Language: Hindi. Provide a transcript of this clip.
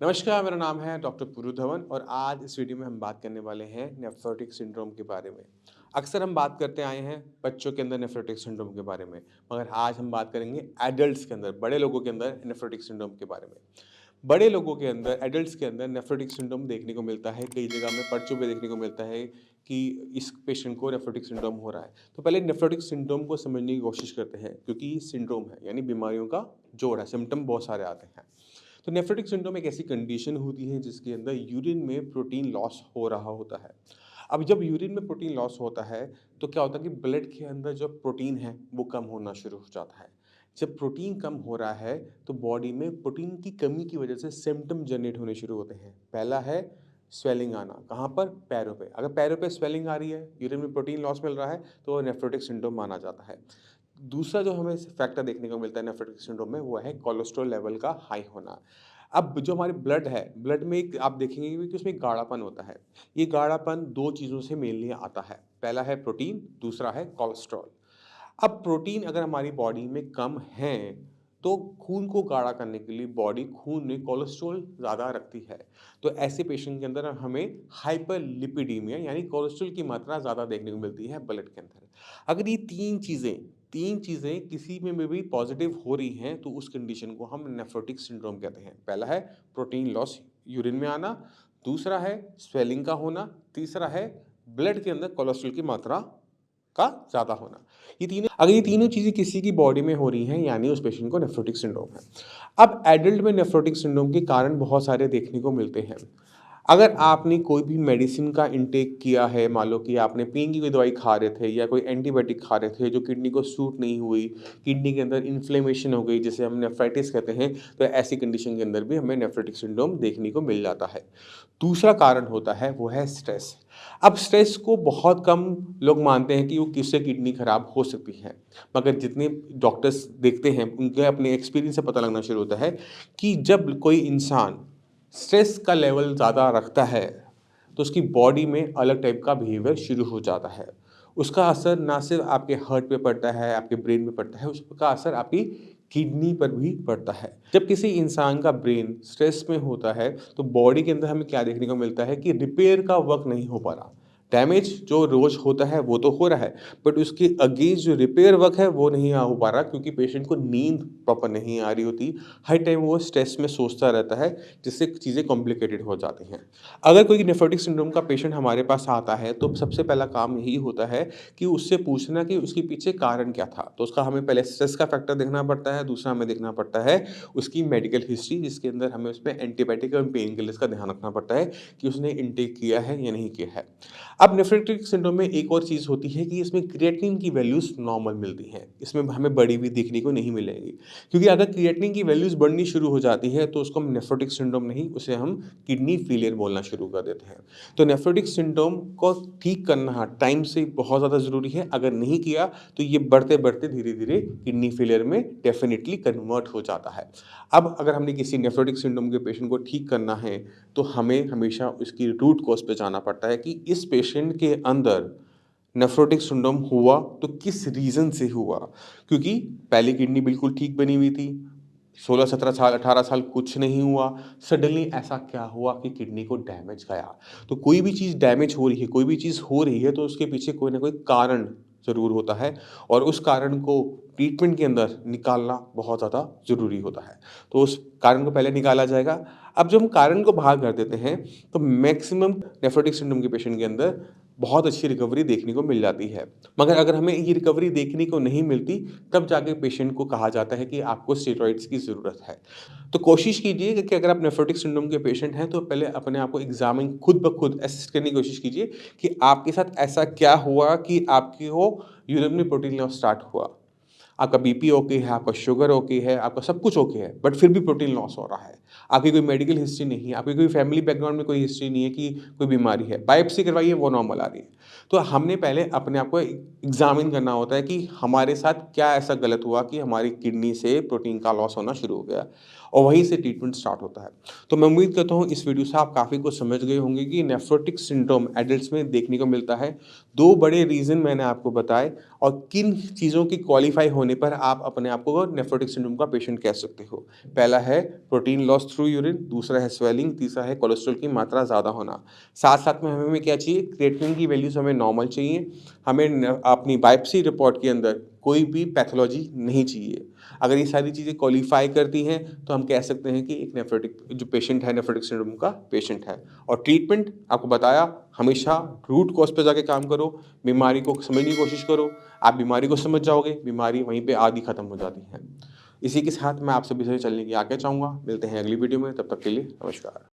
नमस्कार, मेरा नाम है डॉक्टर पुरु धवन और आज इस वीडियो में हम बात करने वाले हैं नेफ्रोटिक सिंड्रोम के बारे में। अक्सर हम बात करते आए हैं बच्चों के अंदर नेफ्रोटिक सिंड्रोम के बारे में, मगर आज हम बात करेंगे एडल्ट्स के अंदर, बड़े लोगों के अंदर नेफ्रोटिक सिंड्रोम के बारे में। बड़े लोगों के अंदर, एडल्ट्स के अंदर नेफ्रोटिक सिंड्रोम देखने को मिलता है, कई जगह में पर्चों पे देखने को मिलता है कि इस पेशेंट को नेफ्रोटिक सिंड्रोम हो रहा है। तो पहले नेफ्रोटिक सिंड्रोम को समझने की कोशिश करते हैं, क्योंकि ये सिंड्रोम है, यानी बीमारियों का जोड़ है, सिम्पटम बहुत सारे आते हैं। तो नेफ्रोटिक सिंड्रोम एक ऐसी कंडीशन होती है जिसके अंदर यूरिन में प्रोटीन लॉस हो रहा होता है। अब जब यूरिन में प्रोटीन लॉस होता है तो क्या होता है कि ब्लड के अंदर जो प्रोटीन है वो कम होना शुरू हो जाता है। जब प्रोटीन कम हो रहा है तो बॉडी में प्रोटीन की कमी की वजह से सिम्टम जनरेट होने शुरू होते हैं। पहला है स्वेलिंग आना, कहाँ पर? पैरों पे। अगर पैरों पे स्वेलिंग आ रही है, यूरिन में प्रोटीन लॉस मिल रहा है, तो नेफ्रोटिक सिंड्रोम माना जाता है। दूसरा जो हमें फैक्टर देखने को मिलता है नेफ्रोटिक सिंड्रोम में, वो है कोलेस्ट्रॉल लेवल का हाई होना। अब जो हमारी ब्लड है, ब्लड में एक आप देखेंगे कि उसमें गाढ़ापन होता है। ये गाढ़ापन 2 चीज़ों से मेनली आता है। पहला है प्रोटीन, दूसरा है कोलेस्ट्रॉल। अब प्रोटीन अगर हमारी बॉडी में कम है, तो खून को गाढ़ा करने के लिए बॉडी खून में कोलेस्ट्रॉल ज़्यादा रखती है। तो ऐसे पेशेंट के अंदर हमें हाइपरलिपिडीमिया यानी कोलेस्ट्रॉल की मात्रा ज़्यादा देखने को मिलती है ब्लड के अंदर। अगर ये 3 चीज़ें किसी में भी पॉजिटिव हो रही हैं, तो उस कंडीशन को हम नेफ्रोटिक सिंड्रोम कहते हैं। पहला है प्रोटीन लॉस, यूरिन में आना, दूसरा है स्वेलिंग का होना, तीसरा है ब्लड के अंदर कोलेस्ट्रॉल की मात्रा का ज़्यादा होना। ये तीनों चीज़ें किसी की बॉडी में हो रही हैं, यानी उस पेशेंट को नेफ्रोटिक सिंड्रोम है। अब एडल्ट में नेफ्रोटिक सिंड्रोम के कारण बहुत सारे देखने को मिलते हैं। अगर आपने कोई भी मेडिसिन का इंटेक किया है, मान लो कि आपने पेन की कोई दवाई खा रहे थे या कोई एंटीबायोटिक खा रहे थे जो किडनी को सूट नहीं हुई, किडनी के अंदर इन्फ्लेमेशन हो गई जिसे हम नेफ्राइटिस कहते हैं, तो ऐसी कंडीशन के अंदर भी हमें नेफ्रोटिक सिंड्रोम देखने को मिल जाता है। दूसरा कारण होता है वो है स्ट्रेस। अब स्ट्रेस को बहुत कम लोग मानते हैं कि वो किससे किडनी खराब हो सकती है, मगर जितने डॉक्टर्स देखते हैं उनके अपने एक्सपीरियंस से पता लगना शुरू होता है कि जब कोई इंसान स्ट्रेस का लेवल ज़्यादा रखता है, तो उसकी बॉडी में अलग टाइप का बिहेवियर शुरू हो जाता है। उसका असर ना सिर्फ आपके हार्ट पे पड़ता है, आपके ब्रेन में पड़ता है, उसका असर आपकी किडनी पर भी पड़ता है। जब किसी इंसान का ब्रेन स्ट्रेस में होता है, तो बॉडी के अंदर हमें क्या देखने को मिलता है कि रिपेयर का वर्क नहीं हो पा रहा। डैमेज जो रोज़ होता है वो तो हो रहा है, बट उसके अगेंस्ट जो रिपेयर वर्क है वो नहीं हो पा रहा, क्योंकि पेशेंट को नींद प्रॉपर नहीं आ रही होती। हर टाइम वो स्ट्रेस में सोचता रहता है, जिससे चीज़ें कॉम्प्लिकेटेड हो जाती हैं। अगर कोई नेफ्रोटिक सिंड्रोम का पेशेंट हमारे पास आता है, तो सबसे पहला काम यही होता है कि उससे पूछना कि उसके पीछे कारण क्या था। तो उसका हमें पहले स्ट्रेस का फैक्टर देखना पड़ता है, दूसरा हमें देखना पड़ता है उसकी मेडिकल हिस्ट्री, जिसके अंदर हमें उसमें एंटीबायोटिक और पेन किलर्स का ध्यान रखना पड़ता है कि उसने इनटेक किया है या नहीं किया है। अब नेफ्रोटिक सिंड्रोम में एक और चीज़ होती है कि इसमें क्रिएटिनिन की वैल्यूज़ नॉर्मल मिलती हैं। इसमें हमें बढ़ी हुई देखने को नहीं मिलेगी, क्योंकि अगर क्रिएटिनिन की वैल्यूज़ बढ़नी शुरू हो जाती है, तो उसको हम नेफ्रोटिक सिंड्रोम नहीं, उसे हम किडनी फेलियर बोलना शुरू कर देते हैं। तो नेफ्रोटिक सिंड्रोम को ठीक करना टाइम से बहुत ज़्यादा ज़रूरी है। अगर नहीं किया तो ये बढ़ते-बढ़ते धीरे-धीरे किडनी फेलियर में डेफ़िनिटली कन्वर्ट हो जाता है। अब अगर हमने किसी नेफ्रोटिक सिंड्रोम के पेशेंट को ठीक करना है, तो हमें हमेशा उसकी रूट कॉज़ पे जाना पड़ता है कि इस पेशेंट के अंदर नेफ्रोटिक सिंड्रोम हुआ तो किस रीज़न से हुआ? क्योंकि पहली किडनी बिल्कुल ठीक बनी हुई थी, 16-17 साल, 18 साल कुछ नहीं हुआ, सडनली ऐसा क्या हुआ कि किडनी को डैमेज गया? तो कोई भी चीज़ डैमेज हो रही है, कोई भी चीज़ हो रही है, तो उसके पीछे कोई ना कोई कारण ज़रूर होता है और उस कारण को ट्रीटमेंट के अंदर निकालना बहुत ज़्यादा ज़रूरी होता है। तो उस कारण को पहले निकाला जाएगा। अब जब हम कारण को बाहर कर देते हैं, तो मैक्सिमम नेफ्रोटिक सिंड्रोम के पेशेंट के अंदर बहुत अच्छी रिकवरी देखने को मिल जाती है। मगर अगर हमें ये रिकवरी देखने को नहीं मिलती, तब जाके पेशेंट को कहा जाता है कि आपको स्टेरॉइड्स की ज़रूरत है। तो कोशिश कीजिए कि अगर आप नेफ्रोटिक सिंड्रोम के पेशेंट हैं, तो पहले अपने आप को एग्ज़ामिन खुद ब खुद असेस करने की कोशिश कीजिए कि आपके साथ ऐसा क्या हुआ कि आपको यूरिन में प्रोटीन लॉस स्टार्ट हुआ। आपका बीपी ओके है, आपका शुगर ओके है, आपका सब कुछ ओके है, बट फिर भी प्रोटीन लॉस हो रहा है। आपकी कोई मेडिकल हिस्ट्री नहीं है, आपकी कोई फैमिली बैकग्राउंड में कोई हिस्ट्री नहीं है कि कोई बीमारी है। बायोप्सी करवाइए, वो नॉर्मल आ रही है। तो हमने पहले अपने आप को एग्ज़ामिन करना होता है कि हमारे साथ क्या ऐसा गलत हुआ कि हमारी किडनी से प्रोटीन का लॉस होना शुरू हो गया, और वहीं से ट्रीटमेंट स्टार्ट होता है। तो मैं उम्मीद करता हूँ इस वीडियो से आप काफ़ी कुछ समझ गए होंगे कि नेफ्रोटिक सिंड्रोम एडल्ट्स में देखने को मिलता है। 2 बड़े रीज़न मैंने आपको बताए और किन चीज़ों की क्वालीफाई होने पर आप अपने आप को नेफ्रोटिक सिंड्रोम का पेशेंट कह सकते हो। पहला है प्रोटीन लॉस थ्रू यूरिन, दूसरा है स्वेलिंग, तीसरा है कोलेस्ट्रॉल की मात्रा ज़्यादा होना। साथ-साथ में हमें क्या चाहिए, क्रिएटिनिन की वैल्यूज़ हमें नॉर्मल चाहिए। हमें अपनी बायोप्सी रिपोर्ट के अंदर कोई भी पैथोलॉजी नहीं चाहिए। अगर ये सारी चीज़ें क्वालीफाई करती हैं, तो हम कह सकते हैं कि एक नेफ्रोटिक जो पेशेंट है, नेफ्रोटिक सिंड्रोम का पेशेंट है। और ट्रीटमेंट आपको बताया, हमेशा रूट कॉज़ पे जाके काम करो, बीमारी को समझने की कोशिश करो। आप बीमारी को समझ जाओगे, बीमारी वहीं पे आधी खत्म हो जाती है। इसी के साथ मैं आपसे विषय चलने की आज्ञा चाहूँगा। मिलते हैं अगली वीडियो में, तब तक के लिए नमस्कार।